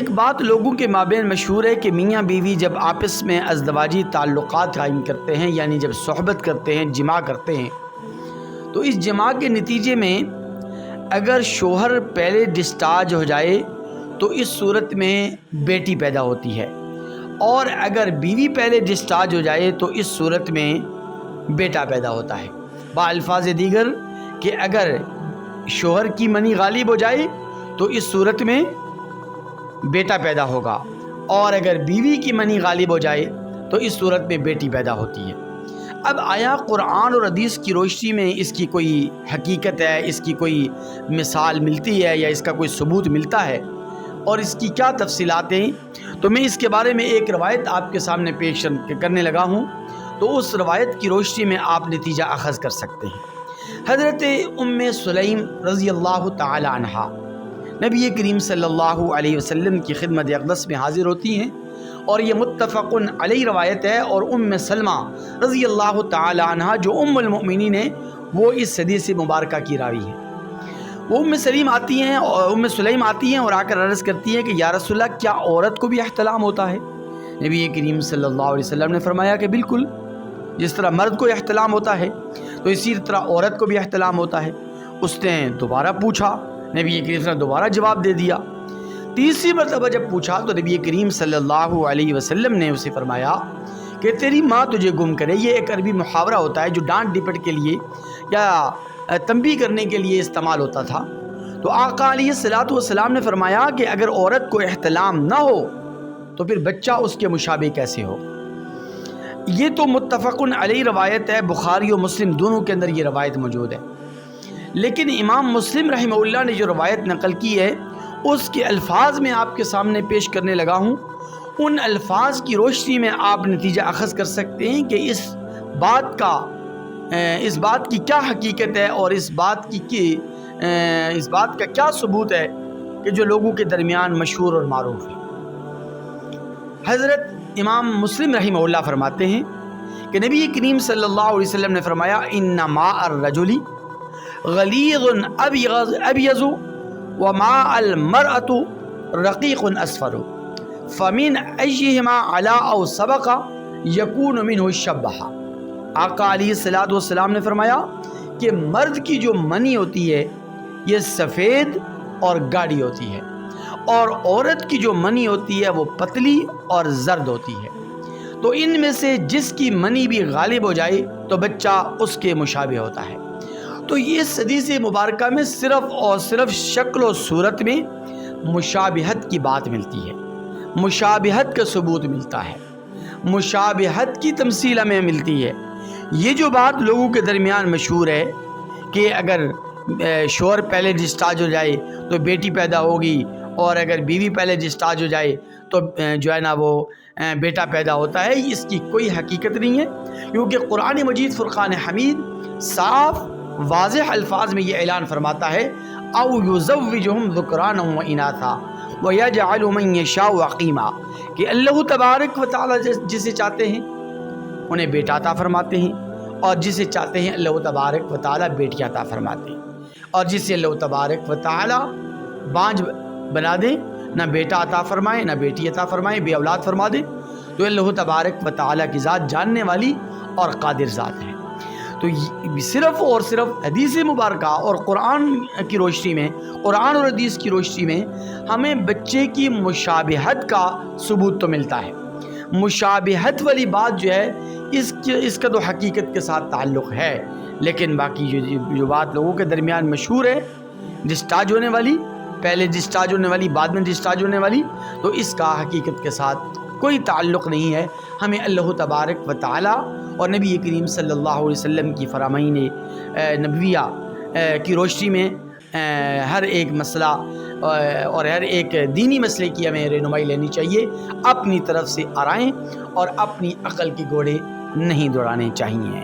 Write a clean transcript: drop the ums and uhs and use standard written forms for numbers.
ایک بات لوگوں کے مابین مشہور ہے کہ میاں بیوی جب آپس میں ازدواجی تعلقات قائم کرتے ہیں، یعنی جب صحبت کرتے ہیں، جماع کرتے ہیں، تو اس جماع کے نتیجے میں اگر شوہر پہلے ڈسچارج ہو جائے تو اس صورت میں بیٹی پیدا ہوتی ہے، اور اگر بیوی پہلے ڈسچارج ہو جائے تو اس صورت میں بیٹا پیدا ہوتا ہے۔ بالفاظ دیگر کہ اگر شوہر کی منی غالب ہو جائے تو اس صورت میں بیٹا پیدا ہوگا، اور اگر بیوی کی منی غالب ہو جائے تو اس صورت میں بیٹی پیدا ہوتی ہے۔ اب آیا قرآن اور حدیث کی روشنی میں اس کی کوئی حقیقت ہے، اس کی کوئی مثال ملتی ہے یا اس کا کوئی ثبوت ملتا ہے، اور اس کی کیا تفصیلات ہیں؟ تو میں اس کے بارے میں ایک روایت آپ کے سامنے پیش کرنے لگا ہوں، تو اس روایت کی روشنی میں آپ نتیجہ اخذ کر سکتے ہیں۔ حضرت ام سلیم رضی اللہ تعالی عنہا نبی کریم صلی اللہ علیہ وسلم کی خدمت اقدس میں حاضر ہوتی ہیں، اور یہ متفق علیہ روایت ہے، اور ام سلمہ رضی اللہ تعالی عنہا جو ام المؤمنین ہیں وہ اس حدیث مبارکہ کی راوی ہیں۔ وہ ام سلیم آتی ہیں اور ام سلیم آتی ہیں اور آ کر عرض کرتی ہیں کہ یا رسول اللہ، کیا عورت کو بھی احتلام ہوتا ہے؟ نبی کریم صلی اللہ علیہ وسلم نے فرمایا کہ بالکل، جس طرح مرد کو احتلام ہوتا ہے تو اسی طرح عورت کو بھی احتلام ہوتا ہے۔ اس نے دوبارہ پوچھا، نبی کریم صلی اللہ علیہ وسلم نے دوبارہ جواب دے دیا۔ تیسری مرتبہ جب پوچھا تو نبی کریم صلی اللہ علیہ وسلم نے اسے فرمایا کہ تیری ماں تجھے گم کرے۔ یہ ایک عربی محاورہ ہوتا ہے جو ڈانٹ ڈپٹ کے لیے یا تنبیہ کرنے کے لیے استعمال ہوتا تھا۔ تو آقا علیہ الصلوۃ والسلام نے فرمایا کہ اگر عورت کو احتلام نہ ہو تو پھر بچہ اس کے مشابہ کیسے ہو؟ یہ تو متفق علیہ روایت ہے، بخاری و مسلم دونوں کے اندر یہ روایت موجود ہے، لیکن امام مسلم رحمہ اللہ نے جو روایت نقل کی ہے اس کے الفاظ میں آپ کے سامنے پیش کرنے لگا ہوں۔ ان الفاظ کی روشنی میں آپ نتیجہ اخذ کر سکتے ہیں کہ اس بات کی کیا حقیقت ہے، اور اس بات کا کیا ثبوت ہے کہ جو لوگوں کے درمیان مشہور اور معروف ہے۔ حضرت امام مسلم رحمہ اللہ فرماتے ہیں کہ نبی کریم صلی اللہ علیہ وسلم نے فرمایا ان ماء الرجل غلیظ ابیض وماء المرأة رقیق اصفر فمن ایہما علا او سبق یکون منہ الشبہ۔ آقا علیہ الصلوۃ والسلام نے فرمایا کہ مرد کی جو منی ہوتی ہے یہ سفید اور گاڑی ہوتی ہے، اور عورت کی جو منی ہوتی ہے وہ پتلی اور زرد ہوتی ہے، تو ان میں سے جس کی منی بھی غالب ہو جائے تو بچہ اس کے مشابہ ہوتا ہے۔ تو اس حدیث مبارکہ میں صرف اور صرف شکل و صورت میں مشابہت کی بات ملتی ہے، مشابہت کا ثبوت ملتا ہے، مشابہت کی تمثیل ہمیں ملتی ہے۔ یہ جو بات لوگوں کے درمیان مشہور ہے کہ اگر شوہر پہلے ڈسچارج ہو جائے تو بیٹی پیدا ہوگی، اور اگر بیوی پہلے ڈسچارج ہو جائے تو جو ہے نا وہ بیٹا پیدا ہوتا ہے، اس کی کوئی حقیقت نہیں ہے، کیونکہ قرآن مجید فرقان حمید صاف واضح الفاظ میں یہ اعلان فرماتا ہے او یزوجہم ذکرانا و اناثا ویجعل من یشاء عقیما، کہ اللہ تبارک و تعالی جسے چاہتے ہیں انہیں بیٹا عطا فرماتے ہیں، اور جسے چاہتے ہیں اللہ تبارک و تعالی بیٹی عطا فرماتے ہیں، اور جسے اللہ تبارک و تعالی بانجھ بنا دیں، نہ بیٹا عطا فرمائے نہ بیٹی عطا فرمائے، بے اولاد فرما دیں، تو اللہ تبارک و تعالی کی ذات جاننے والی اور قادر ذات ہے۔ تو صرف اور صرف حدیث مبارکہ اور قرآن کی روشنی میں، قرآن اور حدیث کی روشنی میں ہمیں بچے کی مشابہت کا ثبوت تو ملتا ہے۔ مشابہت والی بات جو ہے اس کا تو حقیقت کے ساتھ تعلق ہے، لیکن باقی جو بات لوگوں کے درمیان مشہور ہے، ڈسچارج ہونے والی، پہلے ڈسچارج ہونے والی بعد میں ڈسچارج ہونے والی، تو اس کا حقیقت کے ساتھ کوئی تعلق نہیں ہے۔ ہمیں اللہ تبارک و تعالی اور نبی کریم صلی اللہ علیہ وسلم کی فرامین نبویہ کی روشنی میں ہر ایک مسئلہ اور ہر ایک دینی مسئلے کی ہمیں رہنمائی لینی چاہیے، اپنی طرف سے آرائیں اور اپنی عقل کے گھوڑے نہیں دوڑانے چاہیے۔